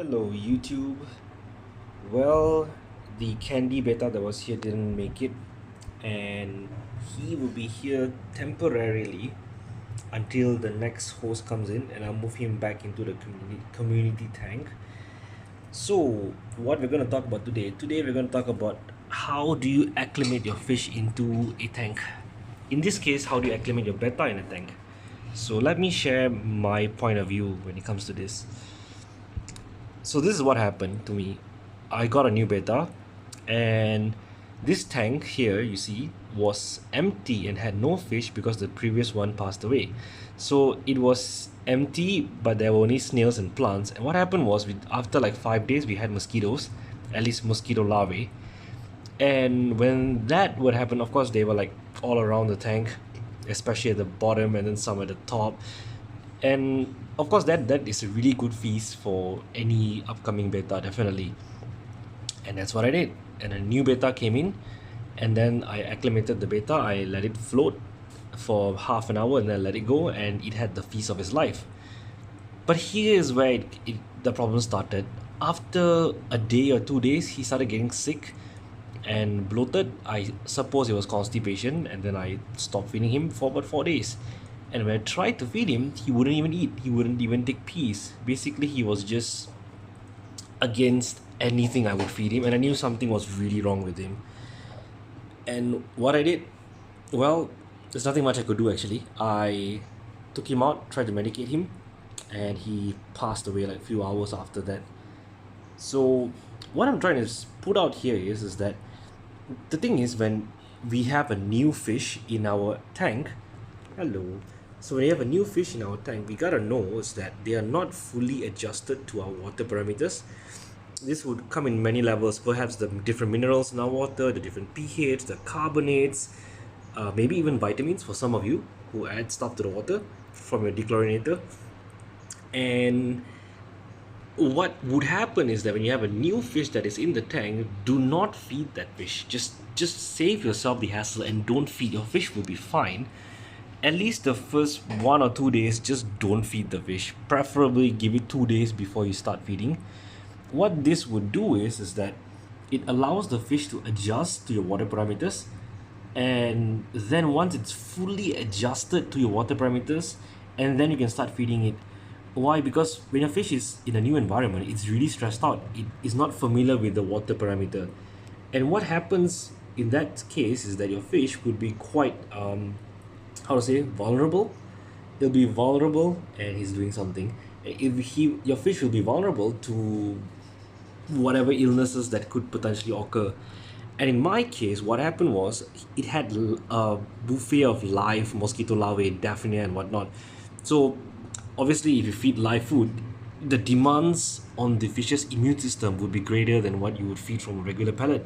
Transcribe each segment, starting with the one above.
Hello YouTube. Well, the candy beta that was here didn't make it, and he will be here temporarily until the next host comes in, and I'll move him back into the community tank. So, what we're going to talk about today? Today we're going to talk about how do you acclimate your fish into a tank. In this case, how do you acclimate your beta in a tank? So let me share my point of view when it comes to this. So this is what happened to me. I got a new beta, and this tank here, you see, was empty and had no fish because the previous one passed away. So it was empty, but there were only snails and plants. And what happened was, after like 5 days, we had mosquitoes, at least mosquito larvae. And when that would happen, of course, they were like all around the tank, especially at the bottom and then some at the top. And of course, that is a really good feast for any upcoming beta, definitely. And that's what I did. And a new beta came in, and then I acclimated the beta. I let it float for half an hour and then let it go, and it had the feast of its life. But here is where the problem started. After a day or 2 days, he started getting sick and bloated. I suppose it was constipation, and then I stopped feeding him for about 4 days. And when I tried to feed him, he wouldn't even eat. He wouldn't even take peas. Basically, he was just against anything I would feed him, and I knew something was really wrong with him. And what I did, well, there's nothing much I could do actually. I took him out, tried to medicate him, and he passed away like a few hours after that. So what I'm trying to put out here is that the thing is, when we have a new fish in our tank, so when you have a new fish in our tank, we gotta know is that they are not fully adjusted to our water parameters. This would come in many levels, perhaps the different minerals in our water, the different pH, the carbonates, maybe even vitamins for some of you who add stuff to the water from your dechlorinator. And what would happen is that when you have a new fish that is in the tank, do not feed that fish. Just save yourself the hassle and don't feed. Your fish will be fine. At least the first 1 or 2 days, just don't feed the fish. Preferably give it 2 days before you start feeding. What this would do is that it allows the fish to adjust to your water parameters, and then once it's fully adjusted to your water parameters, and then you can start feeding it. Why? Because when your fish is in a new environment, it's really stressed out. It is not familiar with the water parameter. And what happens in that case is that your fish would be quite vulnerable. He'll be vulnerable, and he's doing something. Your fish will be vulnerable to whatever illnesses that could potentially occur. And in my case, what happened was, it had a buffet of live mosquito larvae, daphnia and whatnot. So obviously, if you feed live food, the demands on the fish's immune system would be greater than what you would feed from a regular pellet.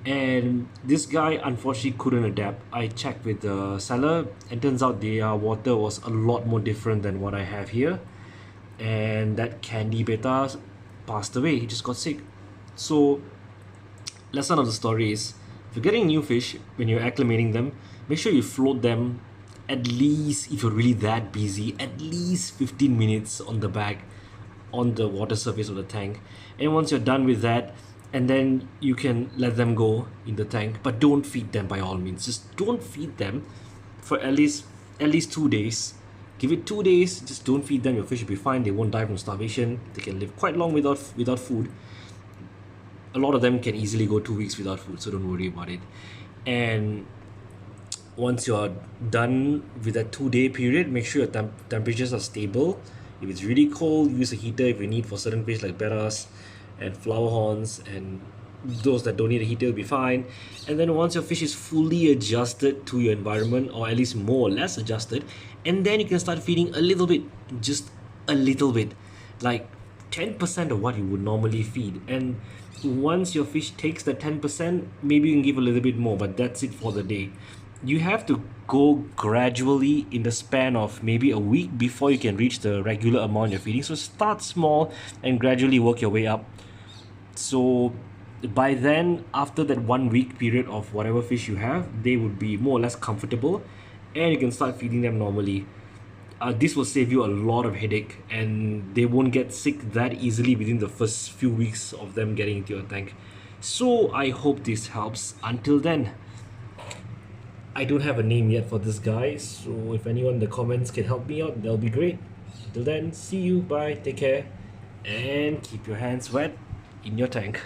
And this guy unfortunately couldn't adapt. I checked with the seller, and turns out their water was a lot more different than what I have here. And that candy beta passed away. He just got sick. So lesson of the story is, if you're getting new fish, when you're acclimating them, make sure you float them at least, if you're really that busy, at least 15 minutes on the back, on the water surface of the tank. And once you're done with that, and then you can let them go in the tank, but don't feed them by all means. Just don't feed them for at least 2 days. Give it 2 days, just don't feed them. Your fish will be fine. They won't die from starvation. They can live quite long without food. A lot of them can easily go 2 weeks without food, so don't worry about it. And once you're done with that 2-day period, make sure your temperatures are stable. If it's really cold, use a heater if you need for certain fish like betas and flower horns, and those that don't need a heater will be fine. And then once your fish is fully adjusted to your environment, or at least more or less adjusted, and then you can start feeding a little bit, just a little bit, like 10% of what you would normally feed. And once your fish takes that 10%, maybe you can give a little bit more, but that's it for the day. You have to go gradually in the span of maybe a week before you can reach the regular amount you're feeding. So start small and gradually work your way up. So by then, after that 1 week period of whatever fish you have, they would be more or less comfortable, and you can start feeding them normally. this will save you a lot of headache, and they won't get sick that easily within the first few weeks of them getting into your tank. So I hope this helps. Until then, I don't have a name yet for this guy, so if anyone in the comments can help me out, that'll be great. Till then, see you, bye, take care, and keep your hands wet in your tank.